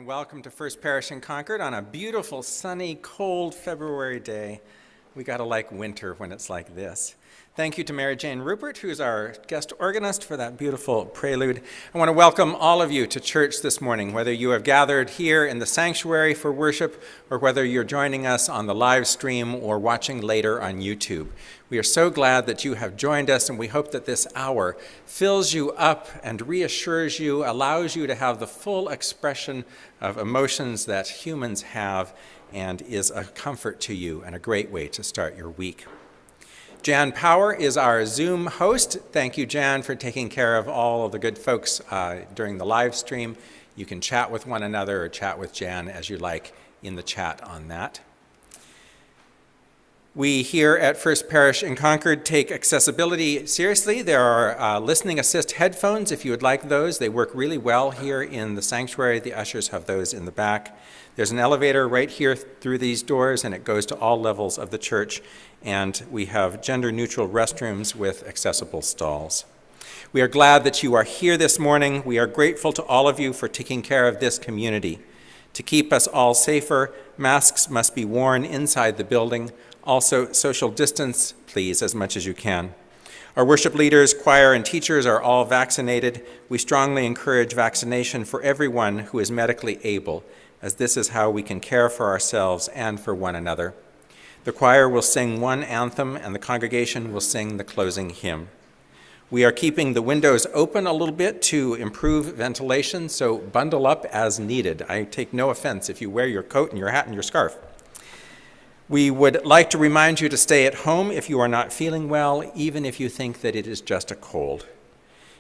and welcome to First Parish in Concord on a beautiful, sunny, cold February day. We gotta like winter when it's like this. Thank you to Mary Jane Rupert, who's our guest organist, for that beautiful prelude. I want to welcome all of you to church this morning, whether you have gathered here in the sanctuary for worship or whether you're joining us on the live stream or watching later on YouTube. We are so glad that you have joined us, and we hope that this hour fills you up and reassures you, allows you to have the full expression of emotions that humans have, and is a comfort to you and a great way to start your week. Jan Power is our Zoom host. Thank you, Jan, for taking care of all of the good folks during the live stream. You can chat with one another or chat with Jan as you like in the chat on that. We here at First Parish in Concord take accessibility seriously. There are listening assist headphones if you would like those. They work really well here in the sanctuary. The ushers have those in the back. There's an elevator right here through these doors, and it goes to all levels of the church. And we have gender-neutral restrooms with accessible stalls. We are glad that you are here this morning. We are grateful to all of you for taking care of this community. To keep us all safer, masks must be worn inside the building. Also, social distance, please, as much as you can. Our worship leaders, choir, and teachers are all vaccinated. We strongly encourage vaccination for everyone who is medically able, as this is how we can care for ourselves and for one another. The choir will sing one anthem, and the congregation will sing the closing hymn. We are keeping the windows open a little bit to improve ventilation, so bundle up as needed. I take no offense if you wear your coat and your hat and your scarf. We would like to remind you to stay at home if you are not feeling well, even if you think that it is just a cold.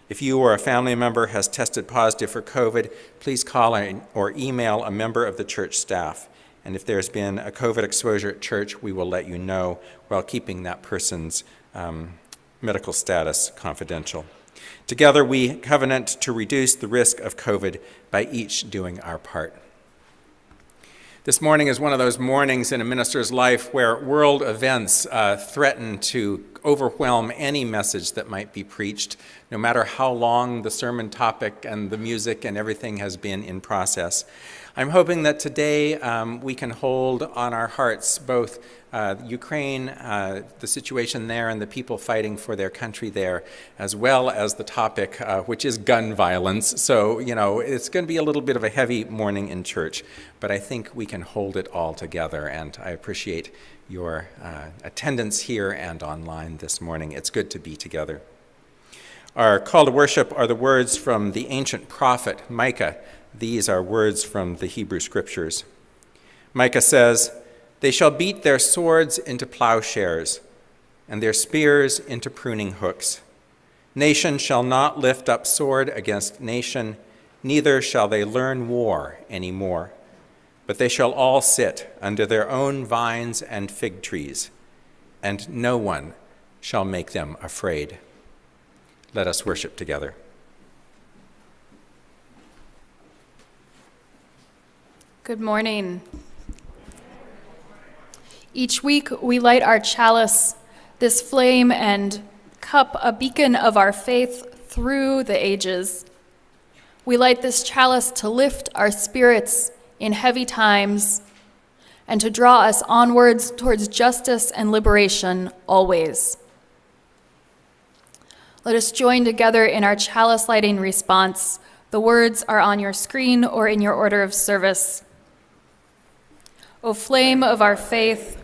If you or a family member has tested positive for COVID, please call or email a member of the church staff. And if there's been a COVID exposure at church, we will let you know while keeping that person's medical status confidential. Together, we covenant to reduce the risk of COVID by each doing our part. This morning is one of those mornings in a minister's life where world events threaten to overwhelm any message that might be preached, no matter how long the sermon topic and the music and everything has been in process. I'm hoping that today we can hold on our hearts both Ukraine, the situation there, and the people fighting for their country there, as well as the topic, which is gun violence. So, it's going to be a little bit of a heavy morning in church, but I think we can hold it all together, and I appreciate your attendance here and online this morning. It's good to be together. Our call to worship are the words from the ancient prophet Micah. These are words from the Hebrew Scriptures. Micah says, "They shall beat their swords into plowshares, and their spears into pruning hooks. Nation shall not lift up sword against nation, neither shall they learn war any more. But they shall all sit under their own vines and fig trees, and no one shall make them afraid." Let us worship together. Good morning. Each week we light our chalice, this flame and cup, a beacon of our faith through the ages. We light this chalice to lift our spirits in heavy times and to draw us onwards towards justice and liberation always. Let us join together in our chalice lighting response. The words are on your screen or in your order of service. O flame of our faith,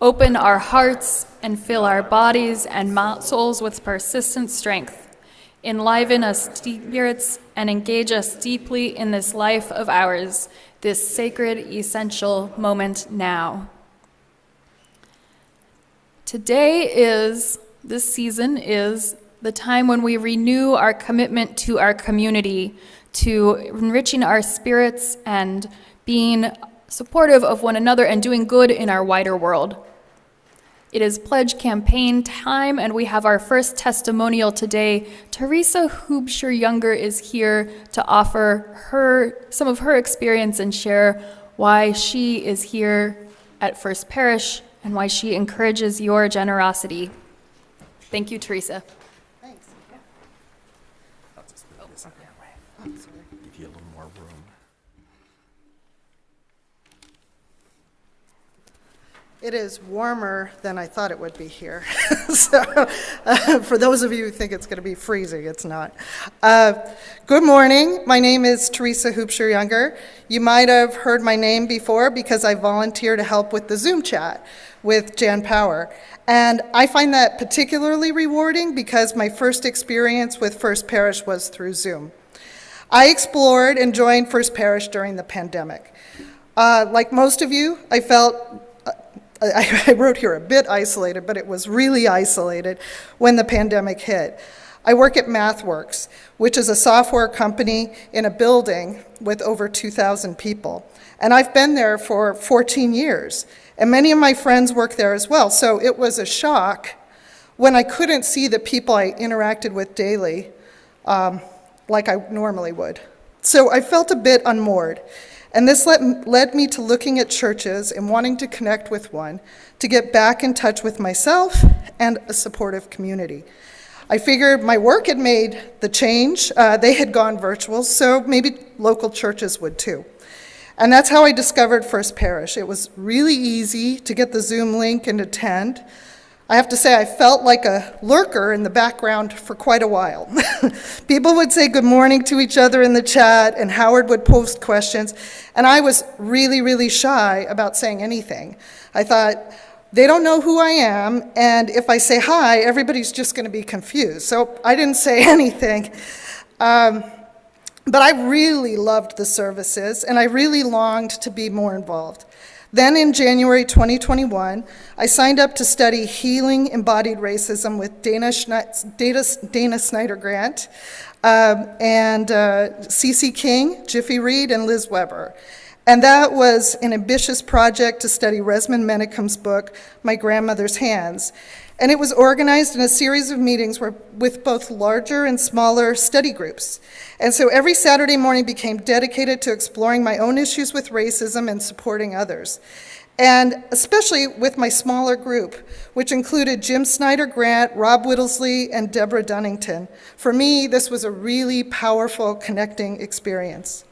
open our hearts and fill our bodies and souls with persistent strength. Enliven us spirits and engage us deeply in this life of ours, this sacred, essential moment now. This season is the time when we renew our commitment to our community, to enriching our spirits and being supportive of one another and doing good in our wider world. It is pledge campaign time, and we have our first testimonial today. Teresa Hubscher Younger is here to offer some of her experience and share why she is here at First Parish and why she encourages your generosity. Thank you, Teresa. Thanks. I'll just move this out of your way. Give you a little more room. It is warmer than I thought it would be here. So, for those of you who think it's going to be freezing, it's not. Good morning. My name is Teresa Hoopsher Younger. You might have heard my name before because I volunteer to help with the Zoom chat with Jan Power. And I find that particularly rewarding because my first experience with First Parish was through Zoom. I explored and joined First Parish during the pandemic. Like most of you, I felt I wrote here a bit isolated, but it was really isolated when the pandemic hit. I work at MathWorks, which is a software company in a building with over 2,000 people. And I've been there for 14 years, and many of my friends work there as well. So it was a shock when I couldn't see the people I interacted with daily like I normally would. So I felt a bit unmoored. And this led me to looking at churches and wanting to connect with one to get back in touch with myself and a supportive community. I figured my work had made the change. They had gone virtual, so maybe local churches would too. And that's how I discovered First Parish. It was really easy to get the Zoom link and attend. I have to say, I felt like a lurker in the background for quite a while. People would say good morning to each other in the chat, and Howard would post questions, and I was really, really shy about saying anything. I thought, they don't know who I am, and if I say hi, everybody's just going to be confused. So I didn't say anything. But I really loved the services, and I really longed to be more involved. Then in January 2021, I signed up to study Healing Embodied Racism with Dana Snyder Grant, and CeCe King, Jiffy Reed, and Liz Weber. And that was an ambitious project to study Resmond Menacom's book, My Grandmother's Hands. And it was organized in a series of meetings with both larger and smaller study groups. And so every Saturday morning became dedicated to exploring my own issues with racism and supporting others. And especially with my smaller group, which included Jim Snyder Grant, Rob Whittlesley, and Deborah Dunnington. For me, this was a really powerful connecting experience.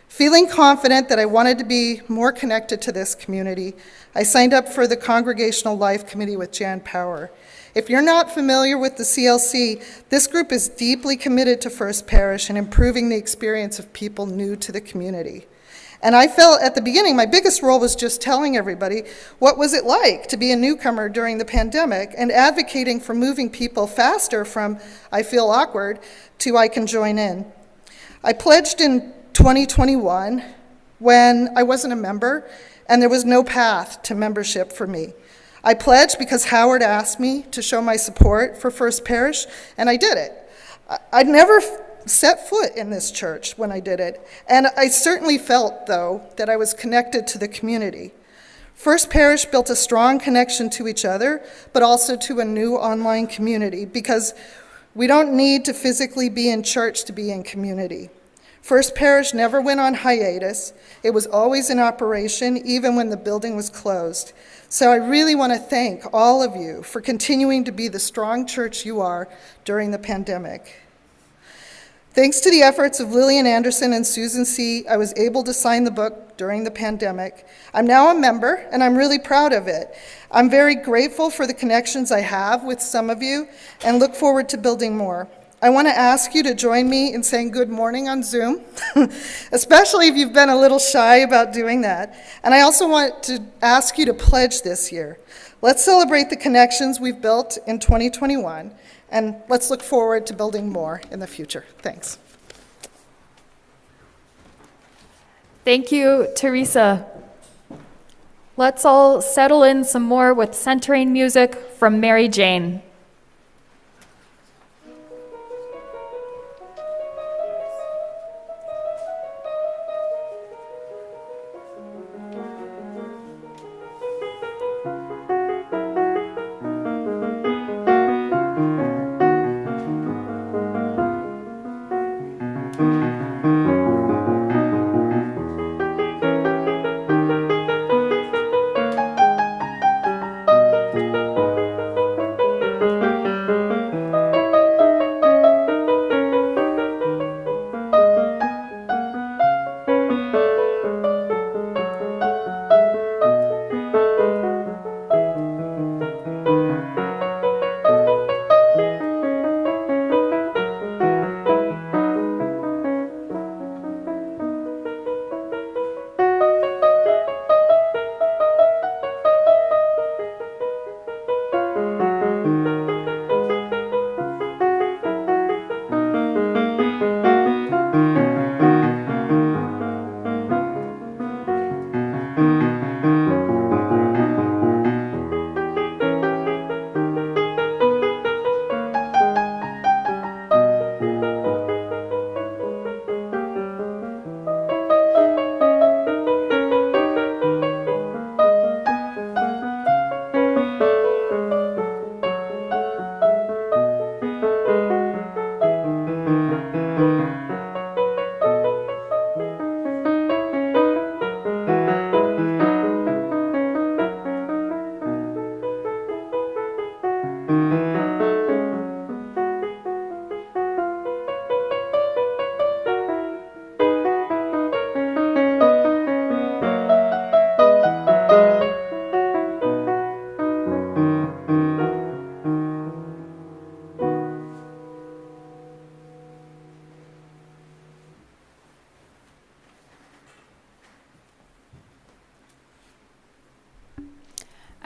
Feeling confident that I wanted to be more connected to this community, I signed up for the Congregational Life Committee with Jan Power. If you're not familiar with the CLC, this group is deeply committed to First Parish and improving the experience of people new to the community. And I felt at the beginning my biggest role was just telling everybody what was it like to be a newcomer during the pandemic and advocating for moving people faster from I feel awkward to I can join in. I pledged in 2021 when I wasn't a member and there was no path to membership for me. I pledged because Howard asked me to show my support for First Parish, and I did it. I'd never set foot in this church when I did it, and I certainly felt, though, that I was connected to the community. First Parish built a strong connection to each other, but also to a new online community, because we don't need to physically be in church to be in community. First Parish never went on hiatus. It was always in operation, even when the building was closed. So I really want to thank all of you for continuing to be the strong church you are during the pandemic. Thanks to the efforts of Lillian Anderson and Susan C., I was able to sign the book during the pandemic. I'm now a member, and I'm really proud of it. I'm very grateful for the connections I have with some of you, and look forward to building more. I want to ask you to join me in saying good morning on Zoom, especially if you've been a little shy about doing that. And I also want to ask you to pledge this year. Let's celebrate the connections we've built in 2021, and let's look forward to building more in the future. Thanks. Thank you, Teresa. Let's all settle in some more with centering music from Mary Jane.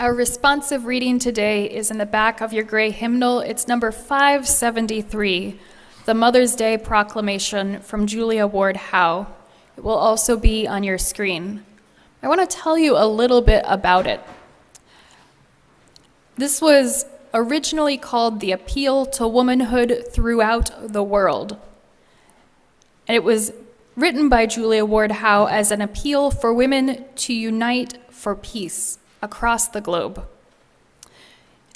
Our responsive reading today is in the back of your gray hymnal. It's number 573, the Mother's Day Proclamation from Julia Ward Howe. It will also be on your screen. I want to tell you a little bit about it. This was originally called the Appeal to Womanhood Throughout the World. And it was written by Julia Ward Howe as an appeal for women to unite for peace across the globe.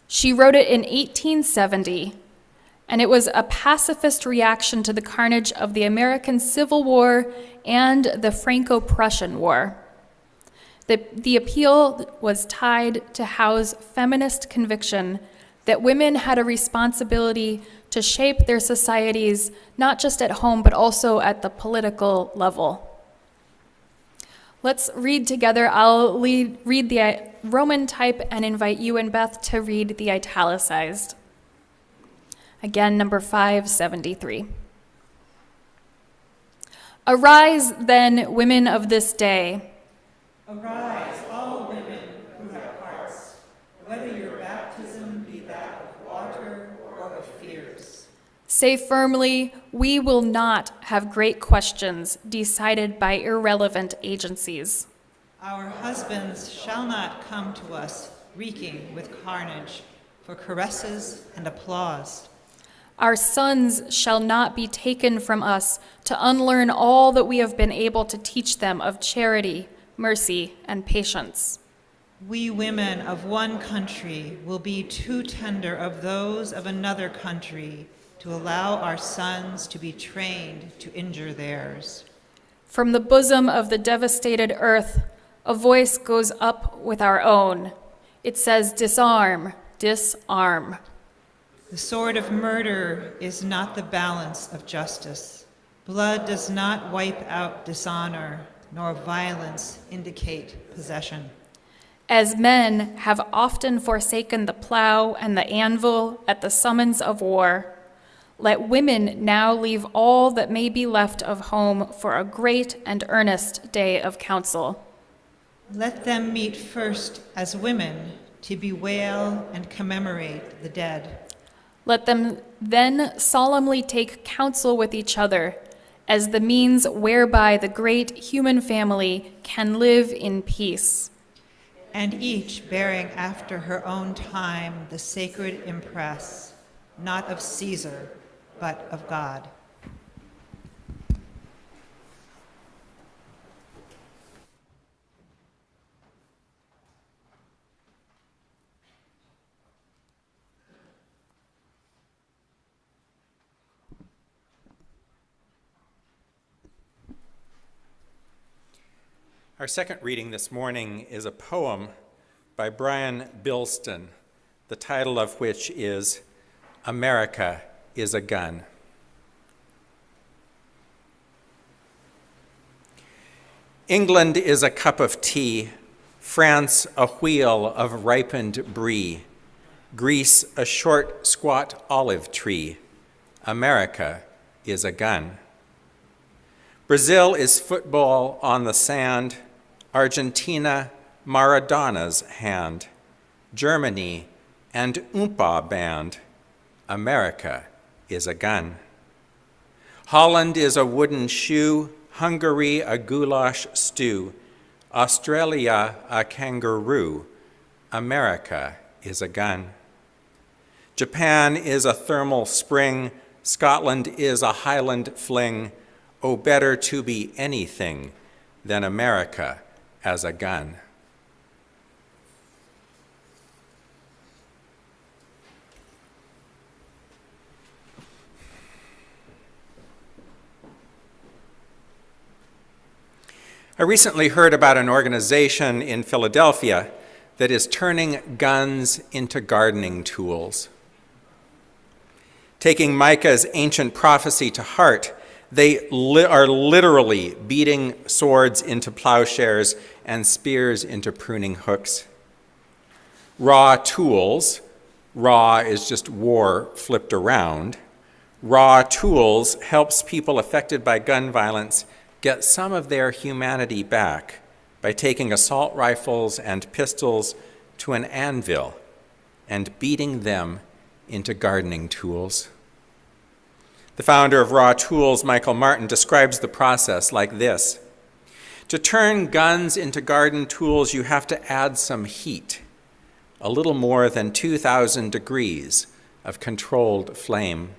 She wrote it in 1870, and it was a pacifist reaction to the carnage of the American Civil War and the Franco-Prussian War. The appeal was tied to Howe's feminist conviction that women had a responsibility to shape their societies, not just at home, but also at the political level. Let's read together. I'll read the Roman type and invite you and Beth to read the italicized. Again, number 573. Arise, then, women of this day. Arise, all women who have hearts, whether your baptism be that of water or of fears. Say firmly, we will not have great questions decided by irrelevant agencies. Our husbands shall not come to us reeking with carnage for caresses and applause. Our sons shall not be taken from us to unlearn all that we have been able to teach them of charity, mercy, and patience. We women of one country will be too tender of those of another country to allow our sons to be trained to injure theirs. From the bosom of the devastated earth, a voice goes up with our own. It says, disarm, disarm. The sword of murder is not the balance of justice. Blood does not wipe out dishonor, nor violence indicate possession. As men have often forsaken the plow and the anvil at the summons of war, let women now leave all that may be left of home for a great and earnest day of council. Let them meet first as women to bewail and commemorate the dead. Let them then solemnly take counsel with each other as the means whereby the great human family can live in peace. And each bearing after her own time the sacred impress, not of Caesar, but of God. Our second reading this morning is a poem by Brian Bilston, the title of which is America is a Gun. England is a cup of tea, France a wheel of ripened brie, Greece a short, squat olive tree. America is a gun. Brazil is football on the sand, Argentina, Maradona's hand, Germany, and Oompa band. America is a gun. Holland is a wooden shoe, Hungary a goulash stew, Australia a kangaroo. America is a gun. Japan is a thermal spring, Scotland is a Highland fling. Oh, better to be anything than America as a gun. I recently heard about an organization in Philadelphia that is turning guns into gardening tools. Taking Micah's ancient prophecy to heart, they are literally beating swords into plowshares and spears into pruning hooks. Raw tools, raw is just war flipped around. Raw tools helps people affected by gun violence get some of their humanity back by taking assault rifles and pistols to an anvil and beating them into gardening tools. The founder of Raw Tools, Michael Martin, describes the process like this. To turn guns into garden tools, you have to add some heat, a little more than 2,000 degrees of controlled flame.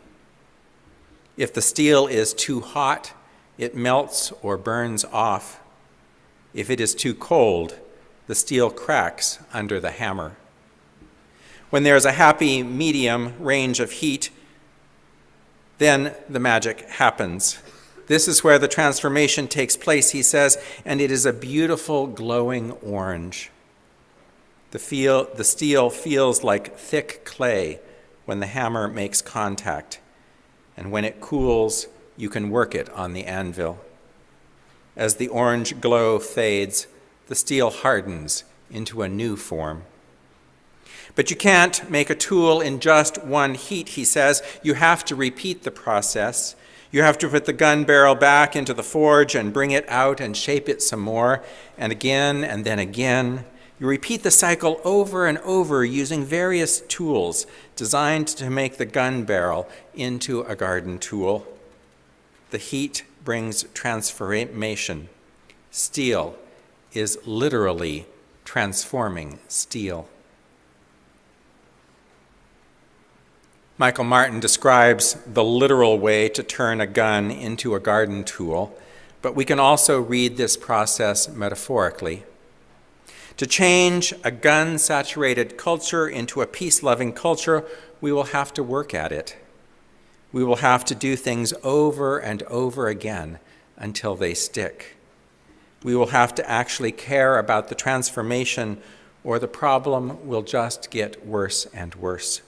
If the steel is too hot, it melts or burns off. If it is too cold, the steel cracks under the hammer. When there is a happy medium range of heat, then the magic happens. This is where the transformation takes place, he says, and it is a beautiful glowing orange. The steel feels like thick clay when the hammer makes contact, and when it cools, you can work it on the anvil. As the orange glow fades, the steel hardens into a new form. But you can't make a tool in just one heat, he says. You have to repeat the process. You have to put the gun barrel back into the forge and bring it out and shape it some more, and again and then again. You repeat the cycle over and over using various tools designed to make the gun barrel into a garden tool. The heat brings transformation. Steel is literally transforming steel. Michael Martin describes the literal way to turn a gun into a garden tool, but we can also read this process metaphorically. To change a gun-saturated culture into a peace-loving culture, we will have to work at it. We will have to do things over and over again until they stick. We will have to actually care about the transformation, or the problem will just get worse and worse.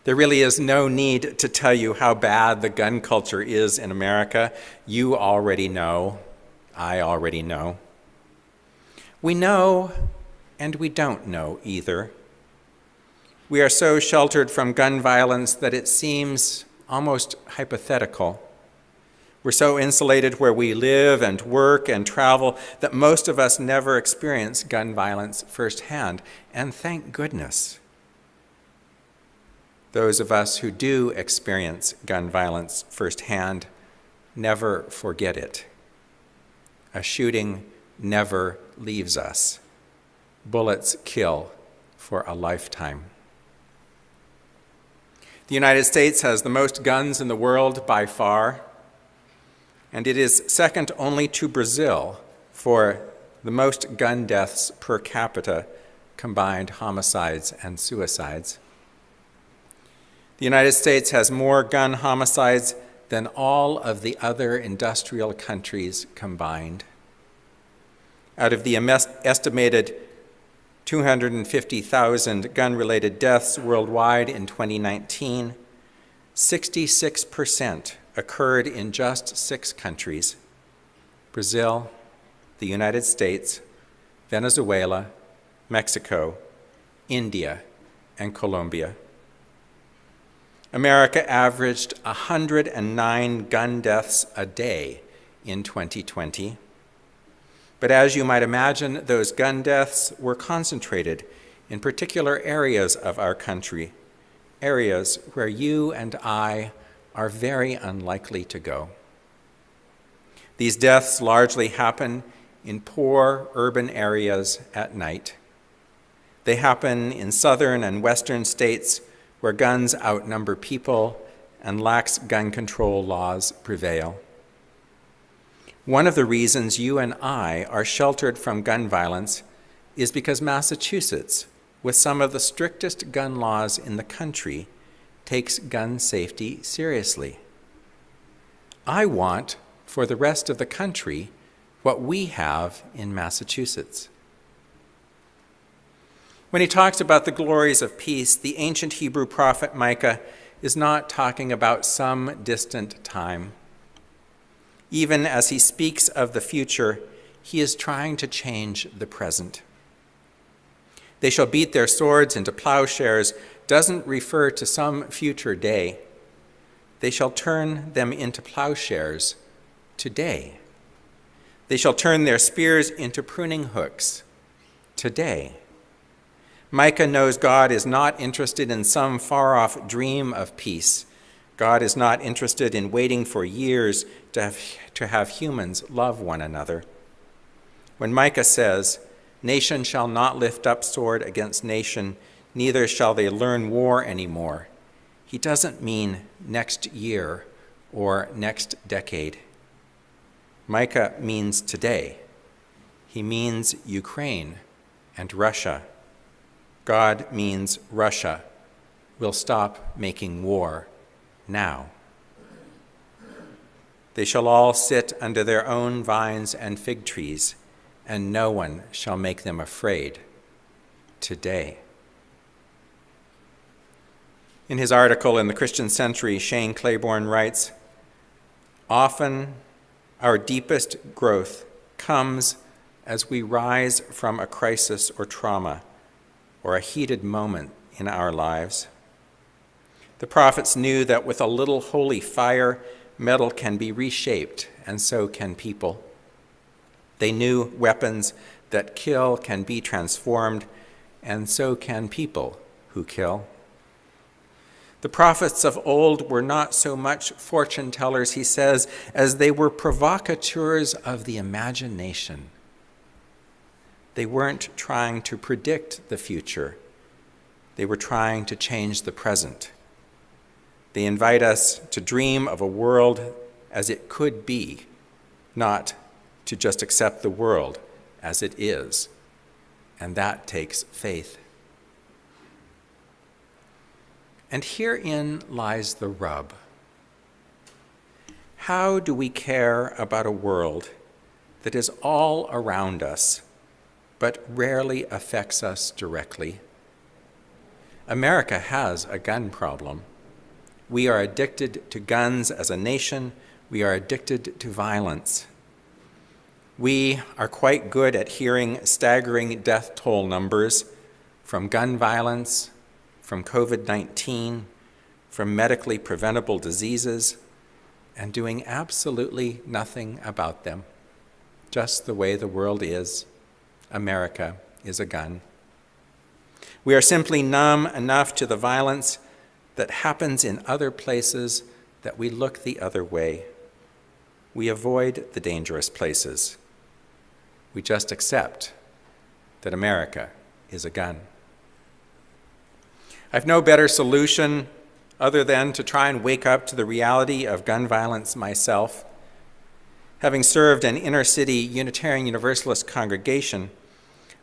There really is no need to tell you how bad the gun culture is in America. You already know. I already know. We know, and we don't know either. We are so sheltered from gun violence that it seems almost hypothetical. We're so insulated where we live and work and travel that most of us never experience gun violence firsthand, and thank goodness. Those of us who do experience gun violence firsthand never forget it. A shooting never leaves us. Bullets kill for a lifetime. The United States has the most guns in the world by far, and it is second only to Brazil for the most gun deaths per capita, combined homicides and suicides. The United States has more gun homicides than all of the other industrial countries combined. Out of the estimated 250,000 gun-related deaths worldwide in 2019, 66% occurred in just 6 countries: Brazil, the United States, Venezuela, Mexico, India, and Colombia. America averaged 109 gun deaths a day in 2020. But as you might imagine, those gun deaths were concentrated in particular areas of our country, areas where you and I are very unlikely to go. These deaths largely happen in poor urban areas at night. They happen in southern and western states where guns outnumber people and lax gun control laws prevail. One of the reasons you and I are sheltered from gun violence is because Massachusetts, with some of the strictest gun laws in the country, takes gun safety seriously. I want, for the rest of the country, what we have in Massachusetts. When he talks about the glories of peace, the ancient Hebrew prophet Micah is not talking about some distant time. Even as he speaks of the future, he is trying to change the present. They shall beat their swords into plowshares doesn't refer to some future day. They shall turn them into plowshares today. They shall turn their spears into pruning hooks today. Micah knows God is not interested in some far-off dream of peace. God is not interested in waiting for years to have humans love one another. When Micah says, "Nation shall not lift up sword against nation, neither shall they learn war anymore," he doesn't mean next year or next decade. Micah means today. He means Ukraine and Russia. God means Russia will stop making war now. They shall all sit under their own vines and fig trees, and no one shall make them afraid today. In his article in the Christian Century, Shane Claiborne writes, "Often our deepest growth comes as we rise from a crisis or trauma or a heated moment in our lives. The prophets knew that with a little holy fire, metal can be reshaped, and so can people. They knew weapons that kill can be transformed, and so can people who kill. The prophets of old were not so much fortune tellers," he says, "as they were provocateurs of the imagination. They weren't trying to predict the future. They were trying to change the present. They invite us to dream of a world as it could be, not to just accept the world as it is. And that takes faith." And herein lies the rub. How do we care about a world that is all around us, but rarely affects us directly? America has a gun problem. We are addicted to guns as a nation. We are addicted to violence. We are quite good at hearing staggering death toll numbers from gun violence, from COVID-19, from medically preventable diseases, and doing absolutely nothing about them. Just the way the world is, America is a gun. We are simply numb enough to the violence that happens in other places that we look the other way. We avoid the dangerous places. We just accept that America is a gun. I've no better solution other than to try and wake up to the reality of gun violence myself. Having served an inner-city Unitarian Universalist congregation,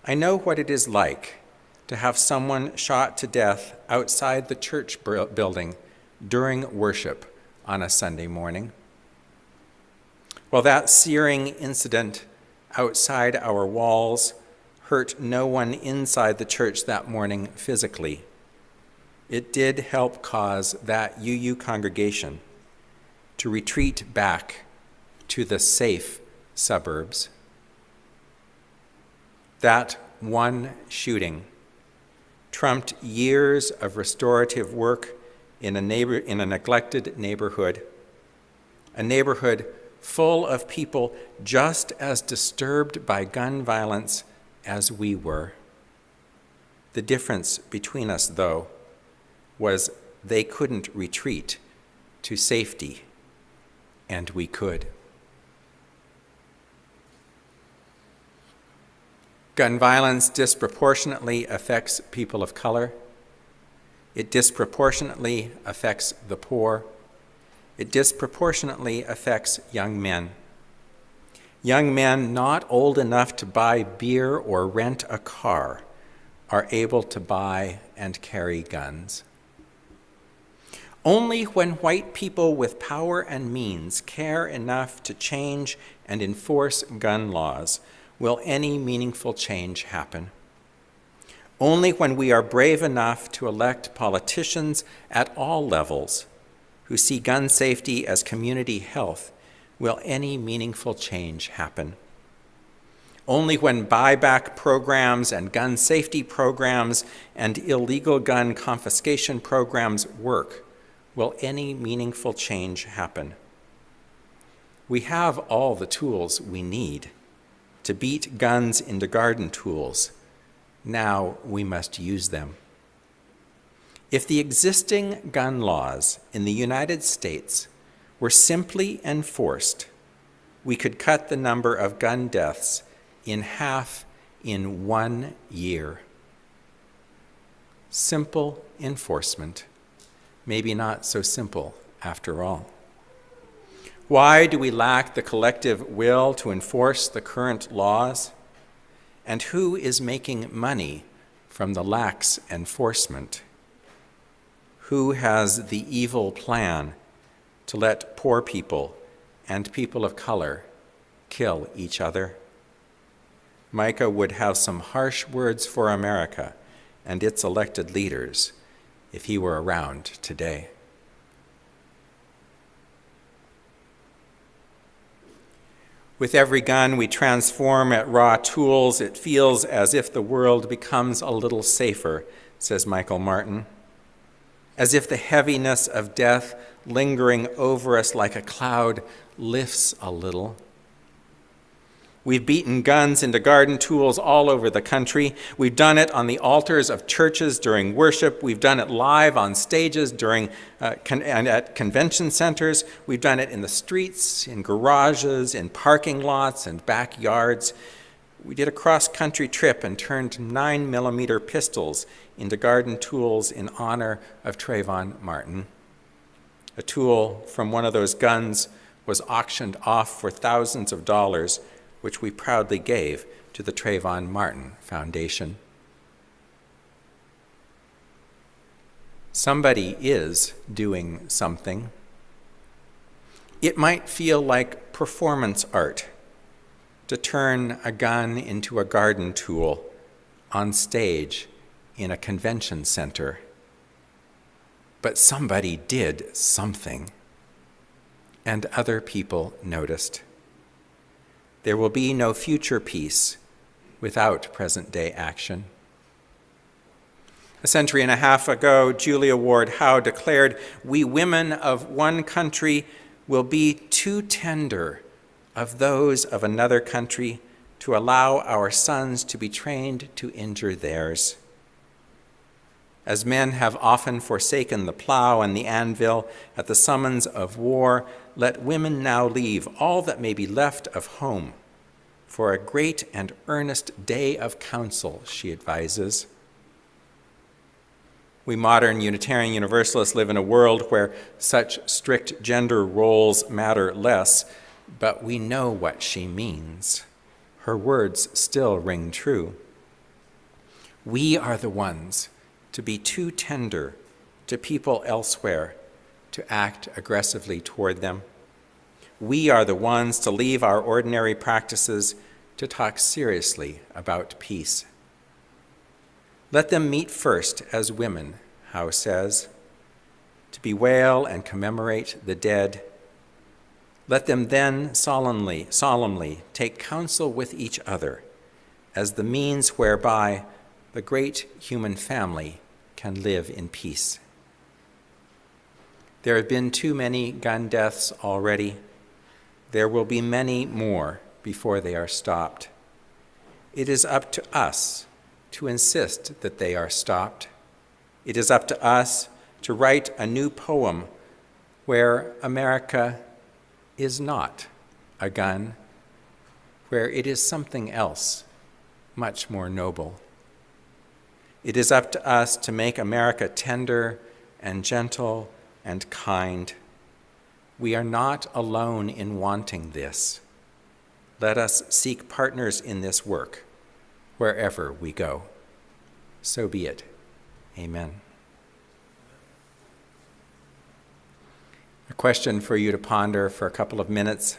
I know what it is like to have someone shot to death outside the church building during worship on a Sunday morning. While that searing incident outside our walls hurt no one inside the church that morning physically, it did help cause that UU congregation to retreat back to the safe suburbs. That one shooting trumped years of restorative work in a neglected neighborhood, a neighborhood full of people just as disturbed by gun violence as we were. The difference between us, though, was they couldn't retreat to safety, and we could. Gun violence disproportionately affects people of color. It disproportionately affects the poor. It disproportionately affects young men. Young men not old enough to buy beer or rent a car are able to buy and carry guns. Only when white people with power and means care enough to change and enforce gun laws will any meaningful change happen. Only when we are brave enough to elect politicians at all levels who see gun safety as community health will any meaningful change happen. Only when buyback programs and gun safety programs and illegal gun confiscation programs work will any meaningful change happen. We have all the tools we need to beat guns into garden tools, Now we must use them. If the existing gun laws in the United States were simply enforced, we could cut the number of gun deaths in half in 1 year. Simple enforcement, maybe not so simple after all. Why do we lack the collective will to enforce the current laws? And who is making money from the lax enforcement? Who has the evil plan to let poor people and people of color kill each other? Micah would have some harsh words for America and its elected leaders if he were around today. With every gun we transform at raw tools, it feels as if the world becomes a little safer, says Michael Martin. As if the heaviness of death lingering over us like a cloud lifts a little. We've beaten guns into garden tools all over the country. We've done it on the altars of churches during worship. We've done it live on stages and at convention centers. We've done it in the streets, in garages, in parking lots and backyards. We did a cross-country trip and turned 9mm pistols into garden tools in honor of Trayvon Martin. A tool from one of those guns was auctioned off for thousands of dollars, which we proudly gave to the Trayvon Martin Foundation. Somebody is doing something. It might feel like performance art to turn a gun into a garden tool on stage in a convention center. But somebody did something, and other people noticed. There will be no future peace without present-day action. A century and a half ago, Julia Ward Howe declared, "We women of one country will be too tender of those of another country to allow our sons to be trained to injure theirs." As men have often forsaken the plow and the anvil at the summons of war, let women now leave all that may be left of home for a great and earnest day of counsel, she advises. We modern Unitarian Universalists live in a world where such strict gender roles matter less, but we know what she means. Her words still ring true. We are the ones to be too tender to people elsewhere to act aggressively toward them. We are the ones to leave our ordinary practices to talk seriously about peace. Let them meet first as women, Howe says, to bewail and commemorate the dead. Let them then solemnly take counsel with each other as the means whereby the great human family can live in peace. There have been too many gun deaths already. There will be many more before they are stopped. It is up to us to insist that they are stopped. It is up to us to write a new poem where America is not a gun, where it is something else, much more noble. It is up to us to make America tender and gentle and kind. We are not alone in wanting this. Let us seek partners in this work wherever we go. So be it. Amen. A question for you to ponder for a couple of minutes.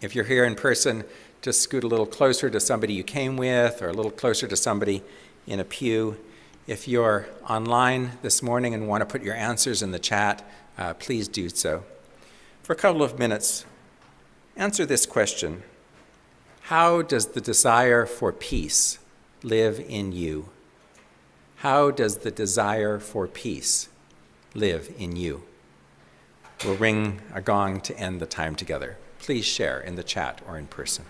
If you're here in person, just scoot a little closer to somebody you came with or a little closer to somebody in a pew. If you're online this morning and want to put your answers in the chat, please do so. For a couple of minutes, answer this question. How does the desire for peace live in you? How does the desire for peace live in you? We'll ring a gong to end the time together. Please share in the chat or in person.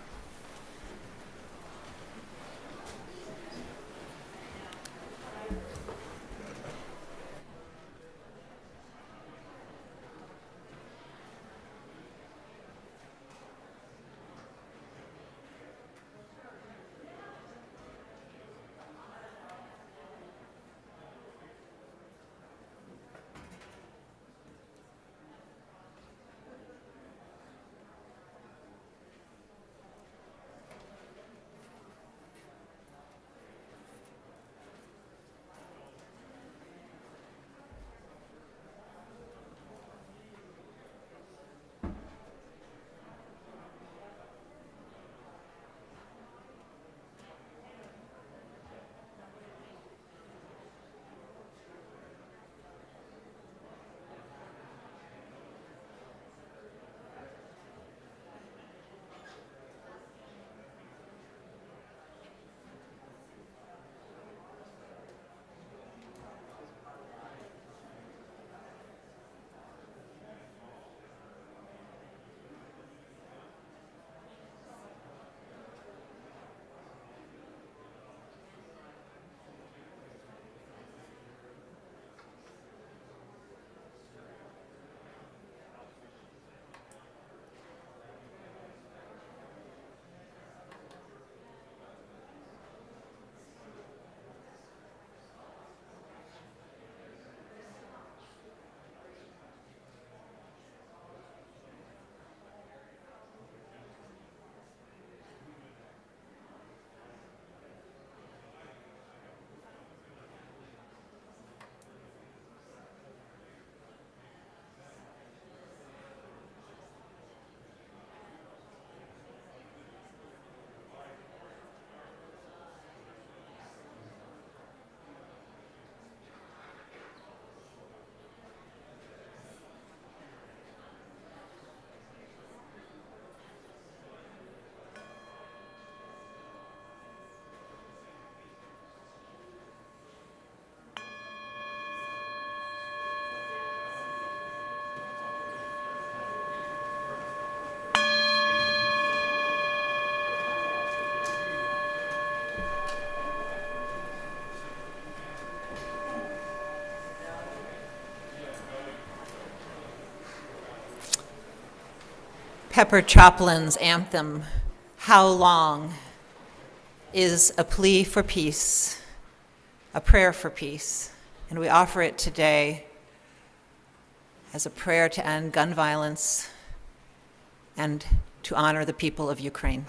Pepper Choplin's anthem, How Long, is a plea for peace, a prayer for peace, and we offer it today as a prayer to end gun violence and to honor the people of Ukraine.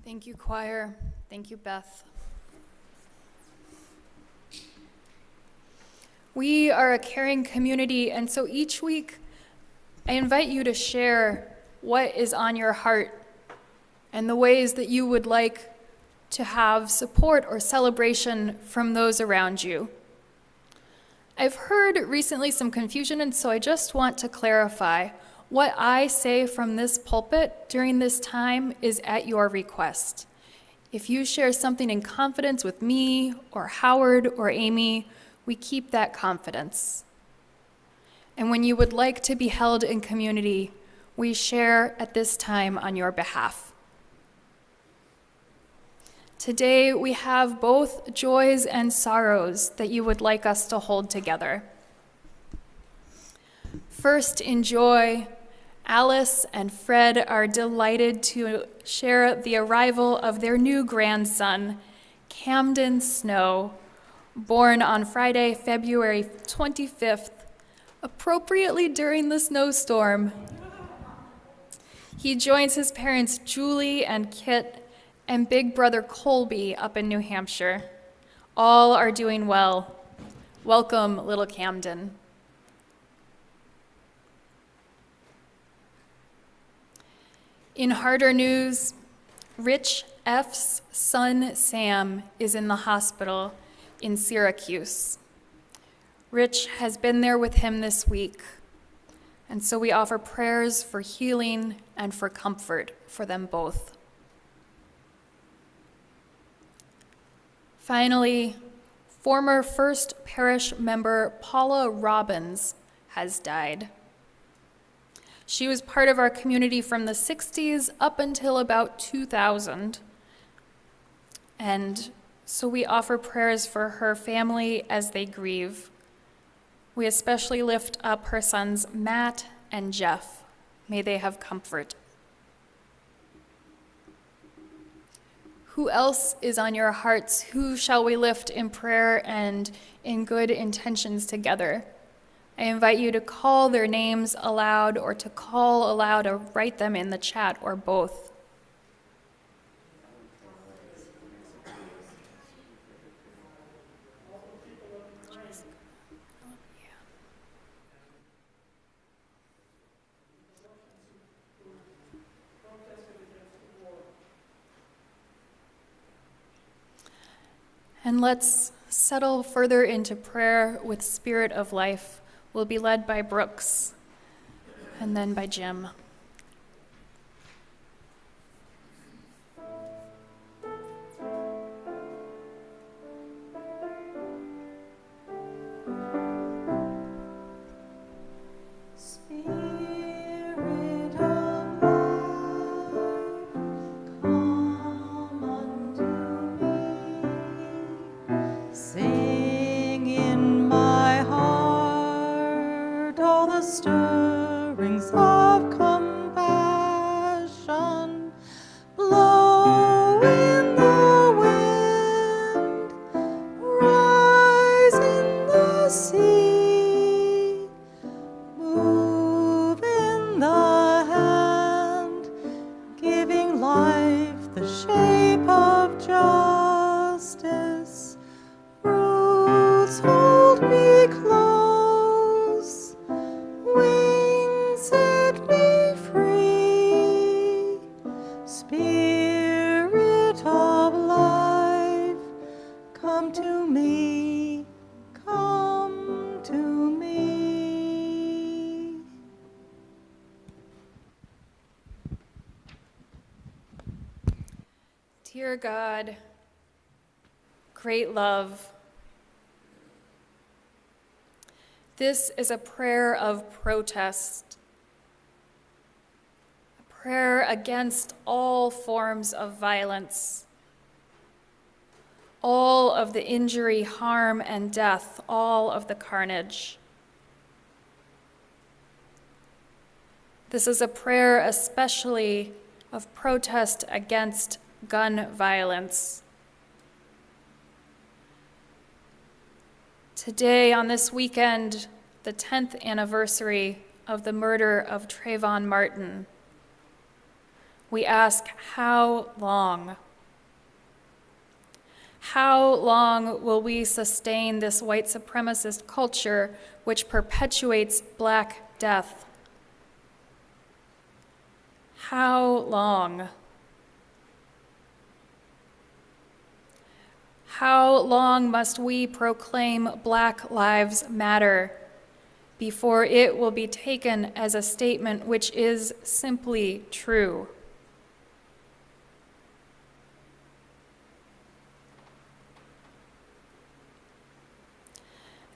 Thank you, choir. Thank you, Beth. We are a caring community, and so each week I invite you to share what is on your heart and the ways that you would like to have support or celebration from those around you. I've heard recently some confusion, and so I just want to clarify. What I say from this pulpit during this time is at your request. If you share something in confidence with me or Howard or Amy, we keep that confidence. And when you would like to be held in community, we share at this time on your behalf. Today, we have both joys and sorrows that you would like us to hold together. First, in joy, Alice and Fred are delighted to share the arrival of their new grandson, Camden Snow, born on Friday, February 25th, appropriately during the snowstorm. He joins his parents, Julie and Kit, and big brother Colby up in New Hampshire. All are doing well. Welcome, little Camden. In harder news, Rich F's son, Sam, is in the hospital in Syracuse. Rich has been there with him this week, and so we offer prayers for healing and for comfort for them both. Finally, former First Parish member Paula Robbins has died. She was part of our community from the 60s up until about 2000. And so we offer prayers for her family as they grieve. We especially lift up her sons Matt and Jeff. May they have comfort. Who else is on your hearts? Who shall we lift in prayer and in good intentions together? I invite you to call their names aloud or to call aloud or write them in the chat or both. And let's settle further into prayer with Spirit of Life. We'll be led by Brooks and then by Jim. Spirit of life, come unto me. Sing in my heart all the stirrings of compassion. Blow in the wind, rise in the sea, move in the hand, giving life the shape of justice. Roots hold me close, wings set me free. Spirit of life, come to me, come to me. Dear God, great love, this is a prayer of protest, a prayer against all forms of violence, all of the injury, harm, and death, all of the carnage. This is a prayer especially of protest against gun violence. Today, on this weekend, the 10th anniversary of the murder of Trayvon Martin, we ask, how long? How long will we sustain this white supremacist culture which perpetuates Black death? How long? How long must we proclaim Black Lives Matter before it will be taken as a statement which is simply true?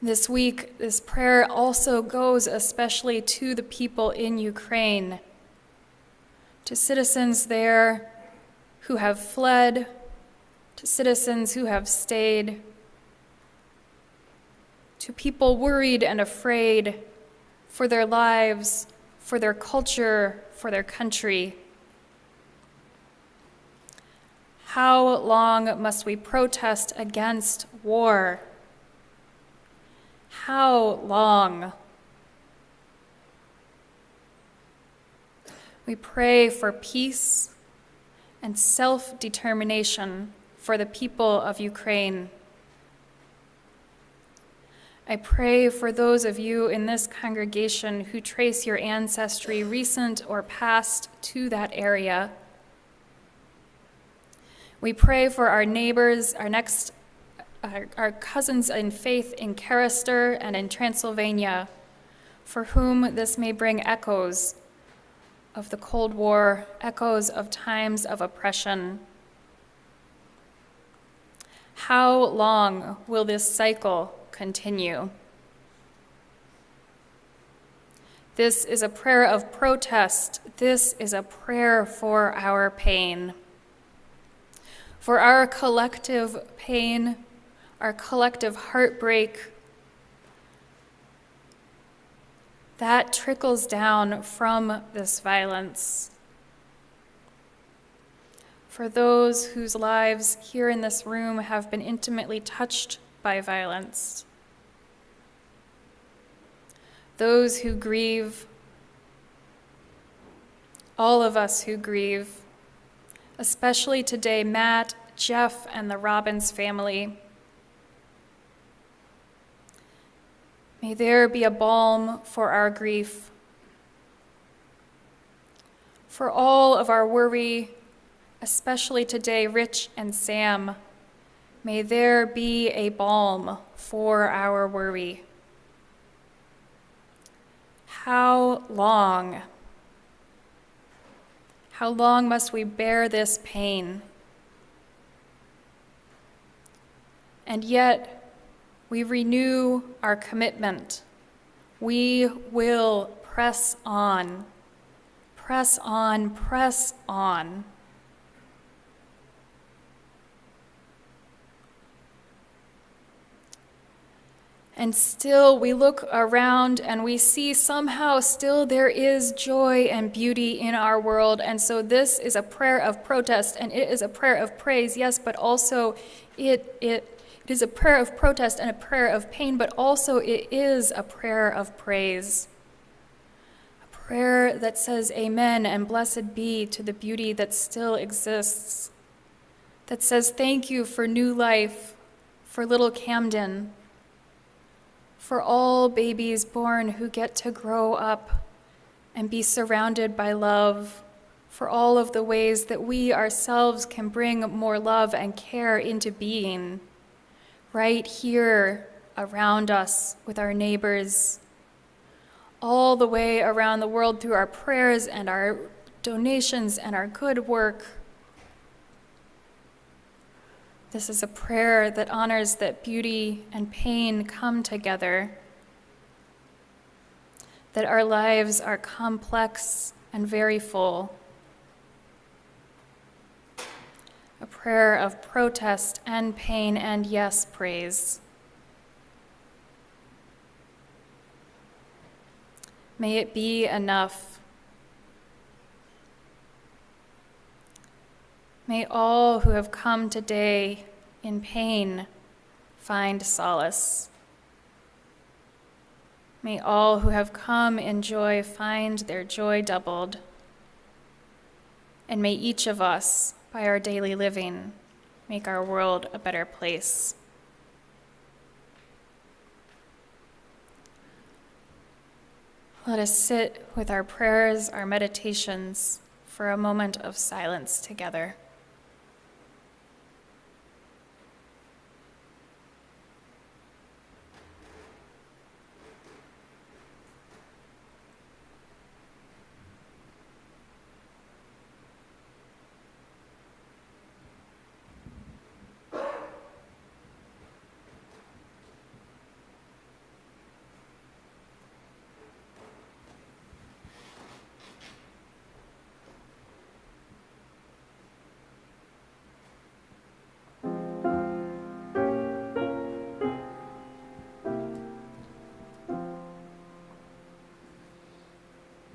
This week, this prayer also goes especially to the people in Ukraine, to citizens there who have fled, to citizens who have stayed, to people worried and afraid for their lives, for their culture, for their country. How long must we protest against war? How long? We pray for peace and self-determination for the people of Ukraine. I pray for those of you in this congregation who trace your ancestry, recent or past, to that area. We pray for our neighbors, our cousins in faith in Carrister and in Transylvania, for whom this may bring echoes of the Cold War, echoes of times of oppression. How long will this cycle continue? This is a prayer of protest. This is a prayer for our pain. For our collective pain, our collective heartbreak, that trickles down from this violence. For those whose lives here in this room have been intimately touched by violence. Those who grieve, all of us who grieve, especially today, Matt, Jeff, and the Robbins family. May there be a balm for our grief, for all of our worry, especially today, Rich and Sam. May there be a balm for our worry. How long? How long must we bear this pain? And yet, we renew our commitment. We will press on, press on, press on. And still we look around and we see somehow still there is joy and beauty in our world. And so this is a prayer of protest and it is a prayer of praise, yes, but also it is a prayer of protest and a prayer of pain, but also it is a prayer of praise. A prayer that says amen and blessed be to the beauty that still exists. That says thank you for new life, for little Camden, for all babies born who get to grow up and be surrounded by love, for all of the ways that we ourselves can bring more love and care into being, right here around us with our neighbors, all the way around the world through our prayers and our donations and our good work. This is a prayer that honors that beauty and pain come together, that our lives are complex and very full. A prayer of protest and pain and, yes, praise. May it be enough. May all who have come today in pain find solace. May all who have come in joy find their joy doubled. and may each of us, by our daily living, make our world a better place. Let us sit with our prayers, our meditations, for a moment of silence together.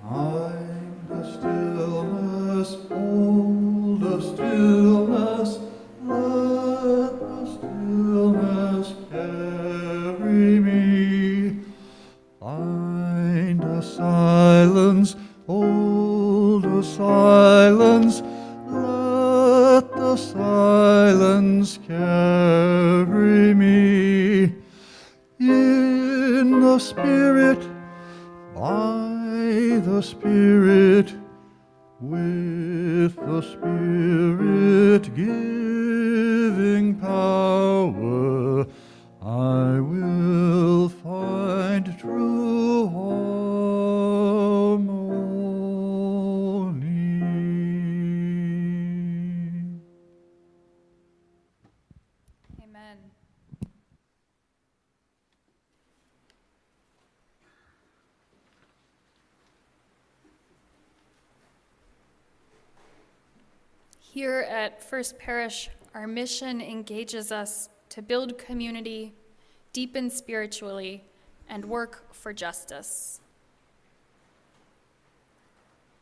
Find the stillness, hold the stillness, let the stillness carry me. Find a silence, hold the silence, let the silence carry me. In the Spirit, by the Spirit, with the Spirit giving power, I will find true harmony. Amen. Here at First Parish, our mission engages us to build community, deepen spiritually, and work for justice.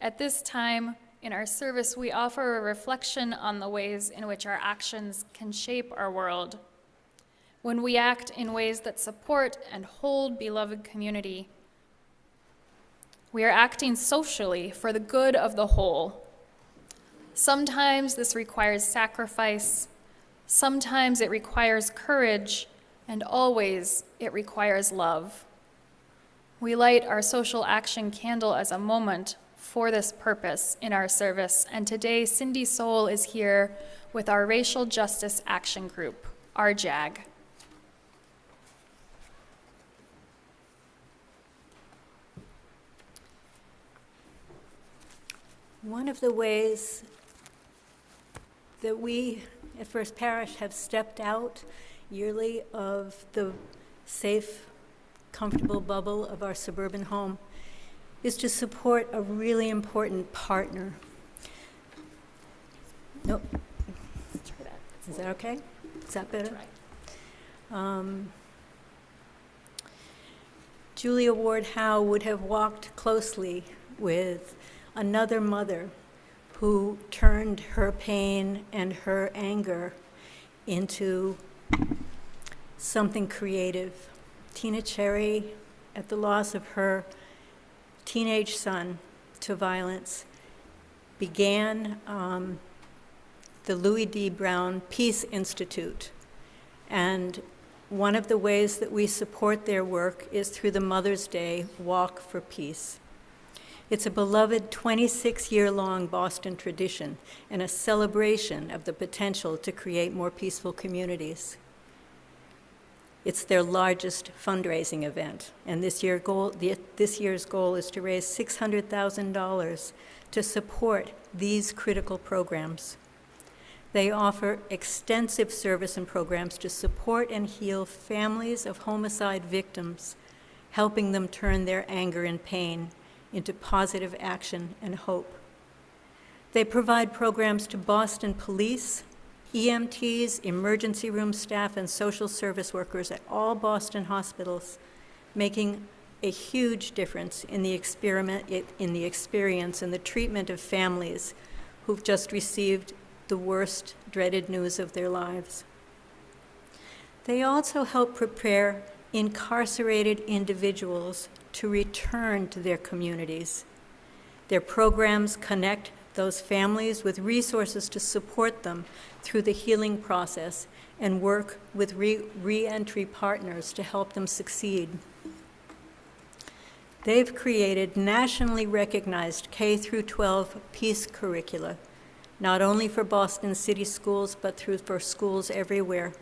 At this time in our service, we offer a reflection on the ways in which our actions can shape our world. When we act in ways that support and hold beloved community, we are acting socially for the good of the whole. Sometimes this requires sacrifice, sometimes it requires courage, and always it requires love. We light our social action candle as a moment for this purpose in our service, and today Cindy Soul is here with our Racial Justice Action Group, RJAG. One of the ways that we at First Parish have stepped out yearly of the safe, comfortable bubble of our suburban home is to support a really important partner. Nope. Is that okay? Is that better? Julia Ward Howe would have walked closely with another mother who turned her pain and her anger into something creative. Tina Cherry, at the loss of her teenage son to violence, began the Louis D. Brown Peace Institute. And one of the ways that we support their work is through the Mother's Day Walk for Peace. It's a beloved 26-year-long Boston tradition and a celebration of the potential to create more peaceful communities. It's their largest fundraising event, and this year's goal is to raise $600,000 to support these critical programs. They offer extensive service and programs to support and heal families of homicide victims, helping them turn their anger and pain into positive action and hope. They provide programs to Boston police, EMTs, emergency room staff, and social service workers at all Boston hospitals, making a huge difference in the experience and the treatment of families who've just received the worst dreaded news of their lives. They also help prepare incarcerated individuals to return to their communities. Their programs connect those families with resources to support them through the healing process, and work with re-entry partners to help them succeed. They've created nationally recognized K-12 peace curricula, not only for Boston City schools, but for schools everywhere.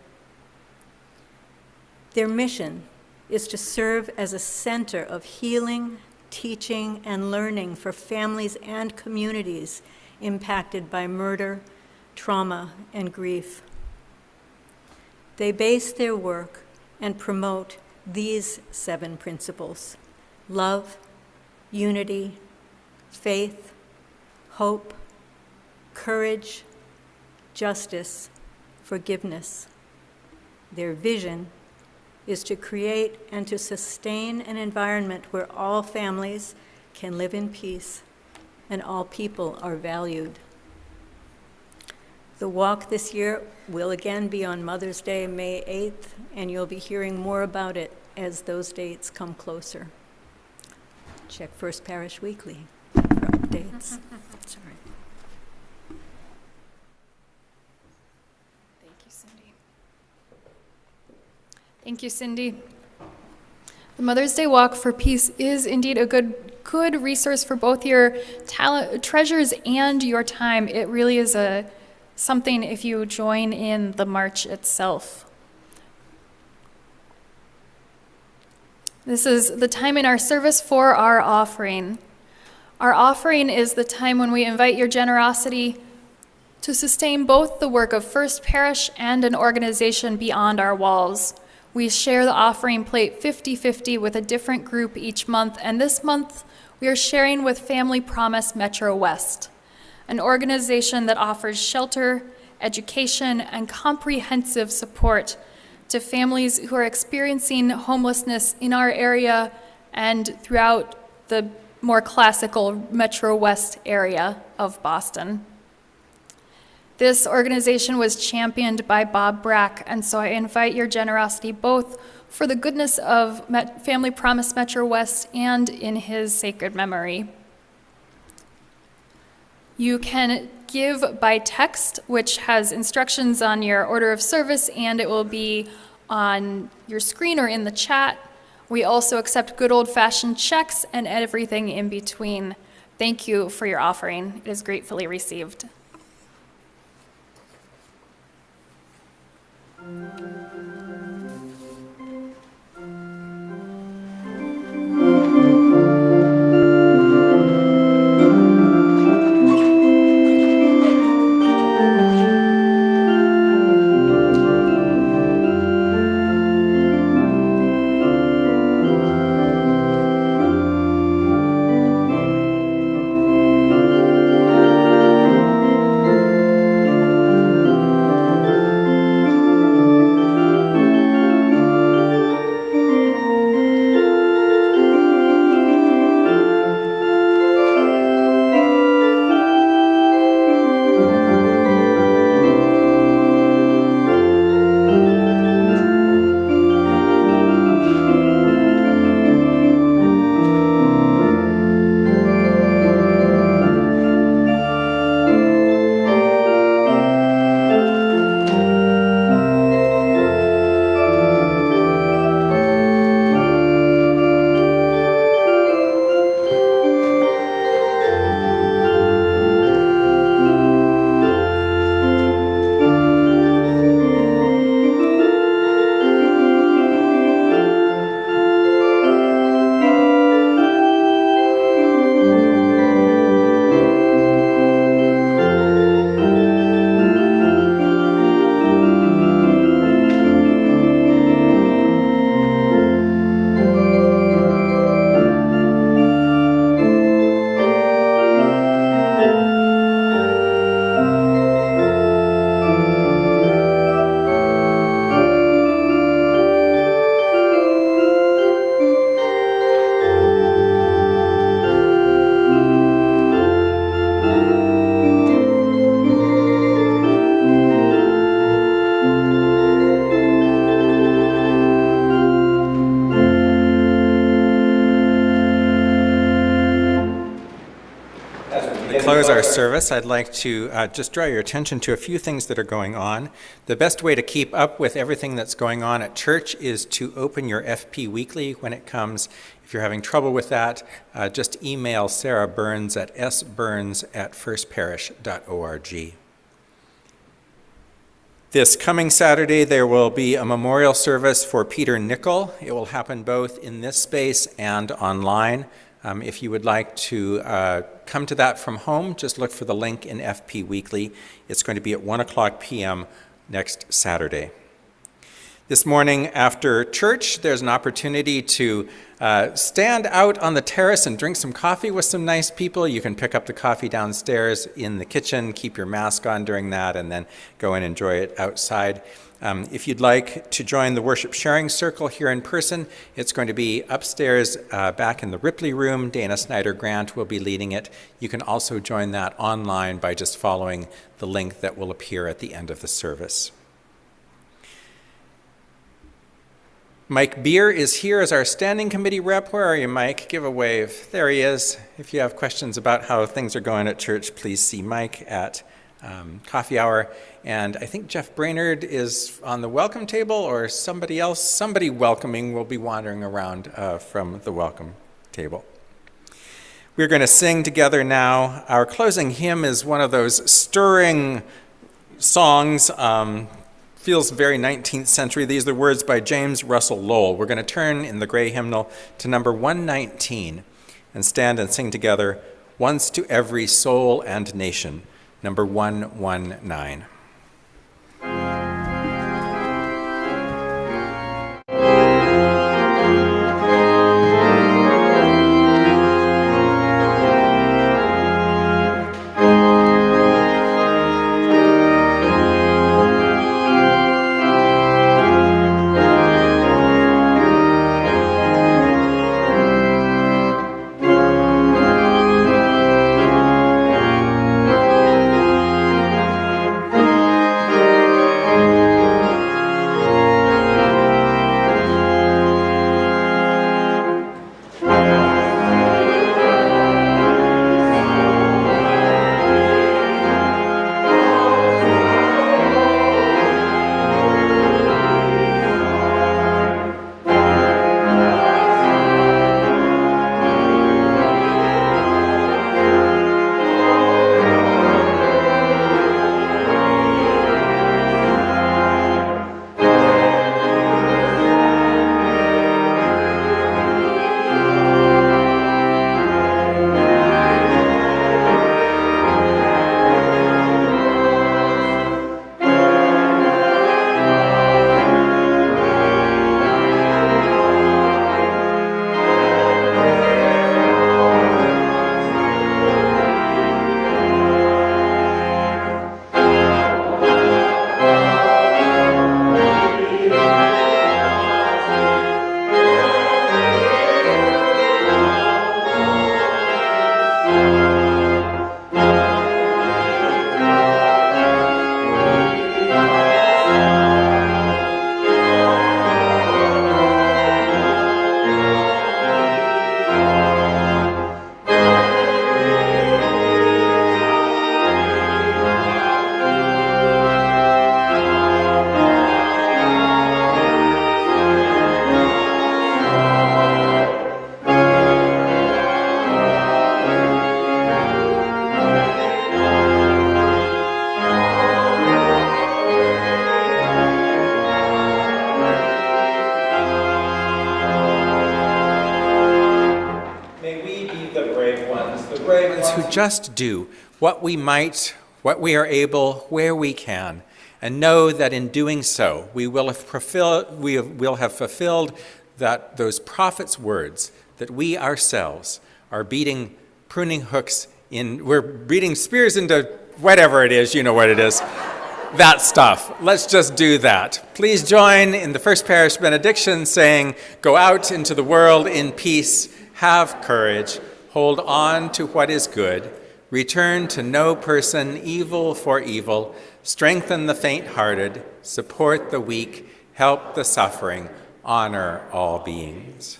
Their mission is to serve as a center of healing, teaching, and learning for families and communities impacted by murder, trauma, and grief. They base their work and promote these 7 principles: love, unity, faith, hope, courage, justice, forgiveness. Their vision is to create and to sustain an environment where all families can live in peace and all people are valued. The walk this year will again be on Mother's Day, May 8th, and you'll be hearing more about it as those dates come closer. Check First Parish Weekly for updates. Sorry. Thank you, Cindy. Thank you, Cindy. The Mother's Day Walk for Peace is indeed a good resource for both your treasures and your time. It really is something if you join in the march itself. This is the time in our service for our offering. Our offering is the time when we invite your generosity to sustain both the work of First Parish and an organization beyond our walls. We share the offering plate 50-50 with a different group each month, and this month we are sharing with Family Promise Metro West, an organization that offers shelter, education, and comprehensive support to families who are experiencing homelessness in our area and throughout the more classical Metro West area of Boston. This organization was championed by Bob Brack, and so I invite your generosity both for the goodness of Family Promise Metro West and in his sacred memory. You can give by text, which has instructions on your order of service, and it will be on your screen or in the chat. We also accept good old-fashioned checks and everything in between. Thank you for your offering. It is gratefully received. close our service, I'd like to just draw your attention to a few things that are going on. The best way to keep up with everything that's going on at church is to open your FP Weekly when it comes. If you're having trouble with that, just email Sarah Burns at sburns@firstparish.org. This coming Saturday, there will be a memorial service for Peter Nickel. It will happen both in this space and online. If you would like to come to that from home, just look for the link in FP Weekly. It's going to be at 1:00 p.m. next Saturday. This morning after church, there's an opportunity to stand out on the terrace and drink some coffee with some nice people. You can pick up the coffee downstairs in the kitchen, keep your mask on during that, and then go and enjoy it outside. If you'd like to join the worship sharing circle here in person, it's going to be upstairs back in the Ripley room. Dana Snyder Grant will be leading it. You can also join that online by just following the link that will appear at the end of the service. Mike Beer is here as our standing committee rep. Where are you, Mike? Give a wave. There he is. If you have questions about how things are going at church, please see Mike at coffee hour. And I think Jeff Brainerd is on the welcome table, or somebody else. Somebody welcoming will be wandering around from the welcome table. We're going to sing together now. Our closing hymn is one of those stirring songs. Feels very 19th century. These are the words by James Russell Lowell. We're going to turn in the gray hymnal to number 119 and stand and sing together, Once to Every Soul and Nation, number 119. Who just do what we might, what we are able, where we can, and know that in doing so, we will have fulfilled that those prophets' words that we ourselves are beating pruning hooks in, we're beating spears into whatever it is, you know what it is, that stuff. Let's just do that. Please join in the First Parish benediction saying, go out into the world in peace, have courage, hold on to what is good, return to no person evil for evil, strengthen the faint-hearted, support the weak, help the suffering, honor all beings.